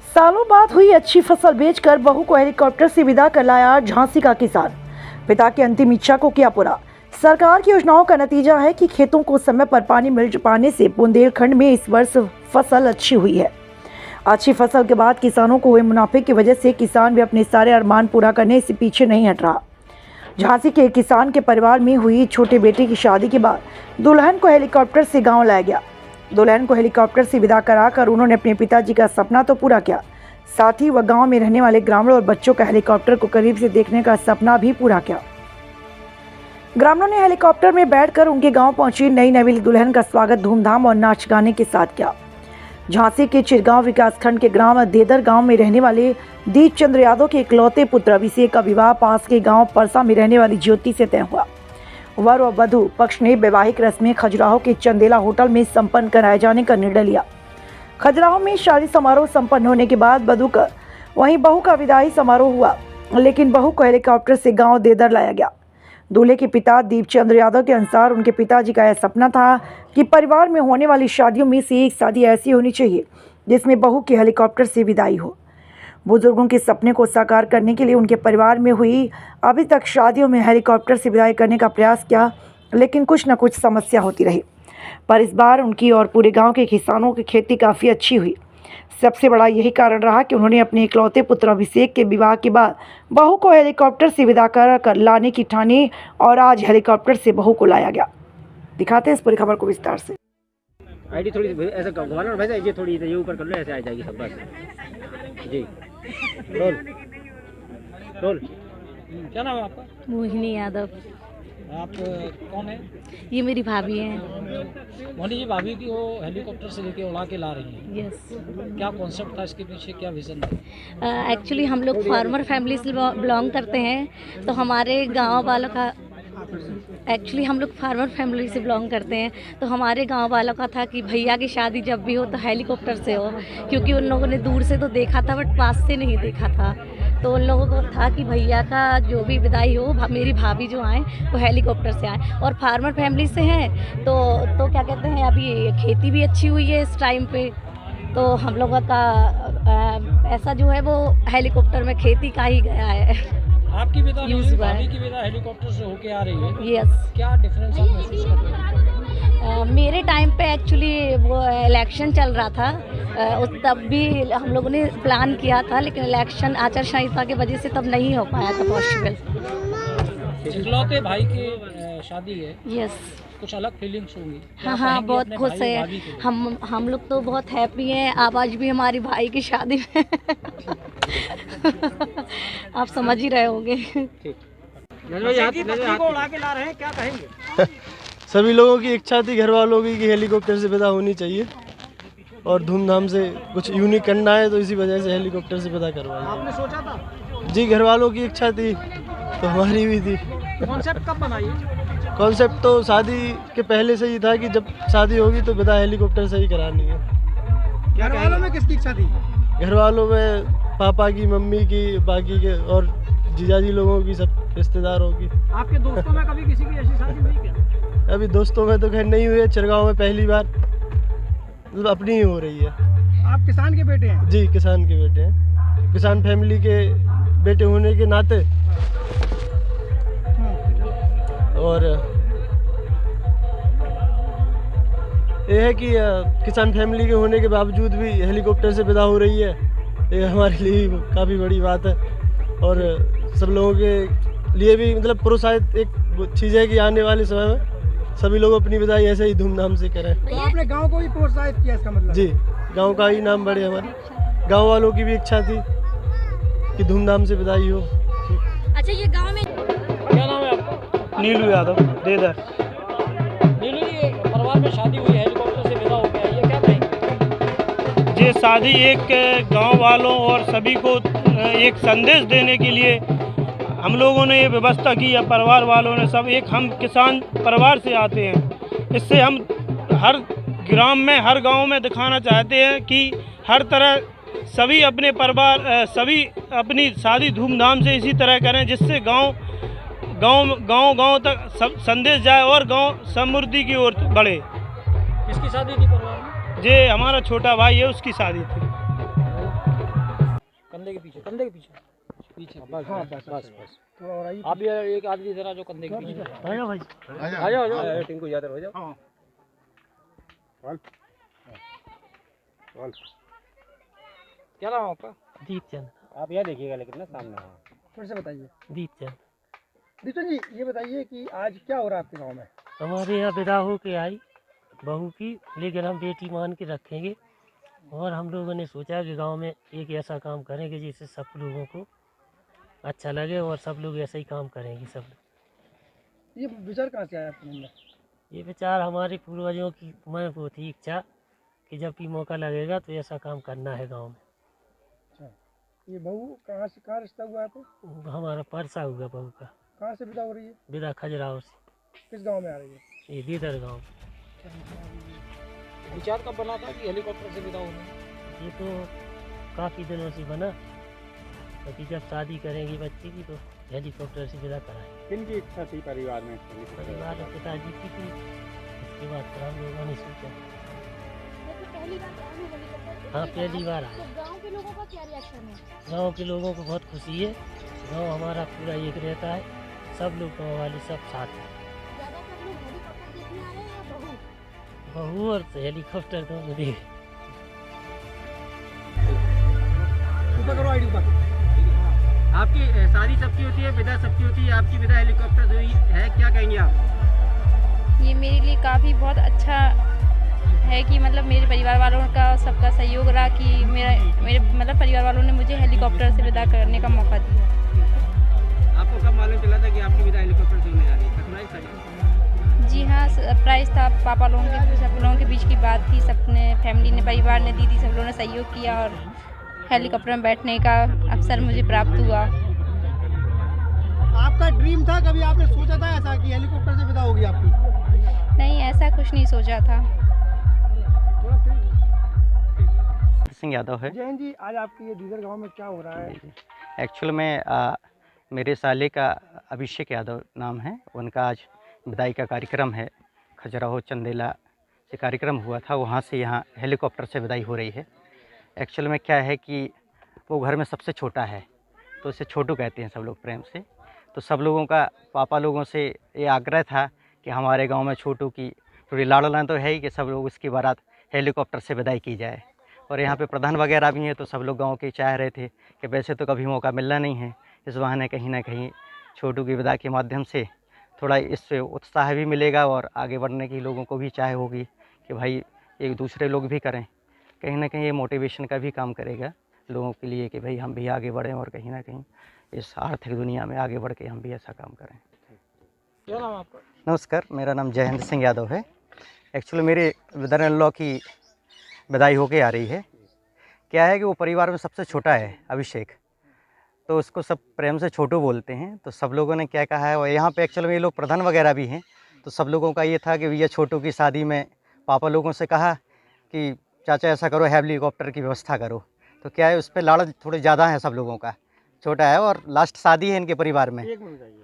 सालों बाद हुई अच्छी फसल बेचकर बहू को हेलीकॉप्टर से विदा कर लाया झांसी का किसान। पिता की अंतिम इच्छा को किया पूरा। सरकार की योजनाओं का नतीजा है कि खेतों को समय पर पानी मिल पाने से बुंदेलखंड में इस वर्ष फसल अच्छी हुई है। अच्छी फसल के बाद किसानों को हुए मुनाफे की वजह से किसान भी अपने सारे अरमान पूरा करने से पीछे नहीं हट रहा। झांसी के किसान के परिवार में हुई छोटे बेटे की शादी के बाद दुल्हन को हेलीकॉप्टर से गाँव लाया गया। दुल्हन को हेलीकॉप्टर से विदा कराकर उन्होंने अपने पिताजी का सपना तो पूरा किया, साथ ही वह गांव में रहने वाले ग्रामीणों और बच्चों का हेलीकॉप्टर को करीब से देखने का सपना भी पूरा किया। ग्रामीणों ने हेलीकॉप्टर में बैठकर उनके गांव पहुंची नई नवेली दुल्हन का स्वागत धूमधाम और नाच गाने के साथ किया। झांसी के चिरगांव विकासखंड के ग्राम देदर गांव में रहने वाले दीप चंद्र यादव के इकलौते पुत्र अभिषेक का विवाह पास के गांव परसा में रहने वाली ज्योति से तय हुआ। वर और वधू पक्ष ने वैवाहिक रस्में खजुराहो के चंदेला होटल में संपन्न कराए जाने का निर्णय लिया। खजुराहो में शादी समारोह संपन्न होने के बाद वहीं बहू का विदाई समारोह हुआ, लेकिन बहू को हेलीकॉप्टर से गांव देदर लाया गया। दूल्हे के पिता दीप चंद्र यादव के अनुसार उनके पिताजी का यह सपना था कि परिवार में होने वाली शादियों में से एक शादी ऐसी होनी चाहिए जिसमें बहू की हेलीकॉप्टर से विदाई हो। बुजुर्गों के सपने को साकार करने के लिए उनके परिवार में हुई अभी तक शादियों में हेलीकॉप्टर से विदाई करने का प्रयास किया, लेकिन कुछ न कुछ समस्या होती रही। पर इस बार उनकी और पूरे गांव के किसानों की खेती काफ़ी अच्छी हुई। सबसे बड़ा यही कारण रहा कि उन्होंने अपने इकलौते पुत्र अभिषेक के विवाह के बाद बहू को हेलीकॉप्टर से विदा कर लाने की ठानी और आज हेलीकॉप्टर से बहू को लाया गया। दिखाते हैं इस पूरी खबर को विस्तार से। आईडी थोड़ी ऐसा घुमाना भाई, ये थोड़ी ये ऊपर कर लो, ऐसे आ जाएगी सब बस जी। Role role. क्या नाम है आपका? मोहिनी यादव। आप कौन है? ये मेरी भाभी हैं। मोहिनी जी, भाभी की वो हेलीकॉप्टर से लेके उड़ा के ला रही हैं। यस। क्या कॉन्सेप्ट था इसके पीछे, क्या विजन था? एक्चुअली हम लोग फार्मर फैमिली से बिलोंग करते हैं, तो हमारे गांव वालों का हमारे गांव वालों का था कि भैया की शादी जब भी हो तो हेलीकॉप्टर से हो, क्योंकि उन लोगों ने दूर से तो देखा था बट पास से नहीं देखा था। तो उन लोगों को था कि भैया का जो भी विदाई हो, मेरी भाभी जो आए वो हेलीकॉप्टर से आए, और फार्मर फैमिली से हैं तो क्या कहते हैं, अभी खेती भी अच्छी हुई है इस टाइम पे, तो हम लोगों का ऐसा जो है वो हेलीकॉप्टर में खेती का ही गया है। आपकी विदा भाभी की विदा हेलीकॉप्टर से होके आ रही है। यस। क्या डिफरेंस आप महसूस करते हैं? मेरे टाइम पे एक्चुअली वो इलेक्शन चल रहा था, तब भी हम लोगों ने प्लान किया था, लेकिन इलेक्शन आचार संहिता की वजह से तब नहीं हो पाया था पॉसिबल। इकलौते भाई की शादी है। यस। कुछ अलग फीलिंग्स होंगी। हाँ, बहुत खुश है। हम लोग तो बहुत हैप्पी हैं। आज भी हमारी भाई की शादी में आप समझ ही रहे होंगे। उड़ा के ला रहे हैं, क्या कहेंगे? सभी लोगों की इच्छा थी, घर वालों की, कि हेलीकॉप्टर से विदा होनी चाहिए और धूमधाम से कुछ यूनिक करना है, तो इसी वजह से हेलीकॉप्टर से विदा करवाया। आपने सोचा था? जी, घर वालों की इच्छा थी तो हमारी भी थी। कॉन्सेप्ट कब बनाई? कॉन्सेप्ट तो शादी के पहले से ही था कि जब शादी होगी तो विदा हेलीकॉप्टर से ही करानी है। घर वालों में किसकी इच्छा थी? घर वालों में पापा की, मम्मी की, बाकी के और जीजाजी लोगों की, सब रिश्तेदारों की। आपके दोस्तों में कभी किसी की ऐसी शादी हुई क्या? अभी दोस्तों में तो खैर नहीं हुई है, चिरगांव में पहली बार, मतलब अपनी ही हो रही है। आप किसान के बेटे हैं? जी, किसान के बेटे हैं। किसान फैमिली के बेटे होने के नाते और ये है कि किसान फैमिली के होने के बावजूद भी हेलीकॉप्टर से विदा हो रही है, ये हमारे लिए काफ़ी बड़ी बात है और सब लोगों के लिए भी मतलब प्रोत्साहित एक चीज़ है कि आने वाले समय में सभी लोग अपनी विदाई ऐसे ही धूमधाम से करें। तो आपने गांव को भी प्रोत्साहित किया, इसका मतलब? जी, गांव का ही नाम बढ़े। हमारे गांव वालों की भी इच्छा थी कि धूमधाम से विदाई हो। अच्छा, ये गांव में क्या नाम है आपका? नीलू यादव, देदर। नीलू जी, परिवार में शादी हुई है, हेलीकॉप्टर से विदा हो गया, ये क्या कहेंगे? ये शादी एक गांव वालों और सभी को एक संदेश देने के लिए हम लोगों ने ये व्यवस्था की है। परिवार वालों ने सब हम किसान परिवार से आते हैं, इससे हम हर ग्राम में, हर गांव में दिखाना चाहते हैं कि हर तरह सभी अपने परिवार सभी अपनी शादी धूमधाम से इसी तरह करें, जिससे गांव तक संदेश जाए और गांव समृद्धि की ओर बढ़े। किसकी शादी थी परिवार में? ये हमारा छोटा भाई है, उसकी शादी थी। कंधे के पीछे, कंधे के पीछे पीछे। बस हाँ, बस बस बस। आप भी एक आदमी जरा जो कंधे के पीछे। आ जाओ भाई, आ जाओ टीम को याद हो जाओ। हाँ। क्या नाम है आपका? दीपचंद। आप यहाँ देखिएगा लेकिन ना सामने। फिर से बताइए दीपचंद। दीपचंद जी, ये बताइए कि आज क्या हो रहा है आपके गांव में? हमारे यहाँ विदा होके आई बहू की, लेकिन हम बेटी मान के रखेंगे। और हम लोगों ने सोचा कि गांव में एक ऐसा काम करेंगे जिससे सब लोगों को अच्छा लगे और सब लोग ऐसा ही काम करेंगे सब लोग। ये विचार कहाँ से आया आपके मन में? ये विचार हमारे पूर्वजों की मन वो थी इच्छा कि जब भी मौका लगेगा तो ऐसा काम करना है गांव में। अच्छा, ये बहू कहाँ से, कहाँ रिश्ता हुआ है आपको? हमारा परसा हुआ बहू का। कहाँ से विदा हो रही है? विदा खजुराहो से। किस गांव में आ रही है? ये दीदर गाँव। विचार कब बना था कि हेलीकॉप्टर से विदा होना? ये तो काफ़ी दिनों से बना, क्योंकि जब शादी करेंगी बच्चे की तो हेलीकॉप्टर से विदा कराएंगे। किनकी इच्छा थी परिवार में? परिवार में पिताजी की थी, उसके बाद फिर हम लोगों ने सोचा। हाँ, पहली बार आया। गांव के लोगों का क्या रिएक्शन है? गाँव के लोगों को बहुत खुशी है। गाँव हमारा पूरा एक रहता है, सब लोग गाँव वाले सब साथ हैं। ज्यादातर लोग हेलीकॉप्टर देखने आ रहे हैं या बहू? बहू और हेलीकॉप्टर दोनों देख। आपकी शादी सबकी होती है, विदा सबकी होती है, आपकी विदा हेलीकॉप्टर से हुई है, क्या कहेंगे आप? ये मेरे लिए काफ़ी बहुत अच्छा है कि मतलब मेरे परिवार वालों का सबका सहयोग रहा कि मेरे मतलब परिवार वालों ने मुझे हेलीकॉप्टर से विदा करने का मौका दिया। आपको कब मालूम चला था कि आपकी विदा हेलीकॉप्टर से होने जा रही है? सरप्राइज था? जी हाँ, सरप्राइज़ था। पापा लोगों के सब लोगों के बीच की बात थी। सबने, फैमिली ने, परिवार ने, दीदी सब लोगों ने सहयोग किया और हेलीकॉप्टर में बैठने का अवसर मुझे प्राप्त हुआ। आपका ड्रीम था, कभी आपने सोचा था ऐसा कि हेलीकॉप्टर से विदा होगी आपकी? नहीं, ऐसा कुछ नहीं सोचा था। सिंह यादव है। जैन जी, आज आपके ये दीदर गांव में क्या हो रहा है? एक्चुअल में मेरे साले का अभिषेक यादव नाम है, उनका आज विदाई का कार्यक्रम है। खजुराहो चंदेला से कार्यक्रम हुआ था, वहाँ से यहाँ हेलीकॉप्टर से विदाई हो रही है। एक्चुअल में क्या है कि वो घर में सबसे छोटा है, तो उसे छोटू कहते हैं सब लोग प्रेम से। तो सब लोगों का, पापा लोगों से ये आग्रह था कि हमारे गांव में छोटू की थोड़ी लाड़ना तो है ही कि सब लोग उसकी बारात हेलीकॉप्टर से विदाई की जाए। और यहाँ पे प्रधान वगैरह भी हैं, तो सब लोग गांव के चाह रहे थे कि वैसे तो कभी मौका मिलना नहीं है, इस बहाने कहीं ना कहीं छोटू की विदा के माध्यम से थोड़ा इससे उत्साह भी मिलेगा और आगे बढ़ने की लोगों को भी चाह होगी कि भाई एक दूसरे लोग भी करें। कहीं ना कहीं ये मोटिवेशन का भी काम करेगा लोगों के लिए कि भाई हम भी आगे बढ़ें और कहीं ना कहीं इस आर्थिक दुनिया में आगे बढ़ के हम भी ऐसा काम करें। क्या नाम है आपका? नमस्कार, मेरा नाम जयहिंद सिंह यादव है। एक्चुअली मेरे ब्रदर इन लॉ की विदाई होके आ रही है। क्या है कि वो परिवार में सबसे छोटा है अभिषेक, तो उसको सब प्रेम से छोटू बोलते हैं। तो सब लोगों ने क्या कहा है, और यहाँ पे एक्चुअली में ये लोग प्रधान वगैरह भी हैं, तो सब लोगों का ये था कि भैया छोटू की शादी में पापा लोगों से कहा कि चाचा ऐसा करो, हेलीकॉप्टर की व्यवस्था करो। तो क्या है, उस पर लाड़ थोड़े ज़्यादा है सब लोगों का, छोटा है और लास्ट शादी है इनके परिवार में। एक मिनट जाइए।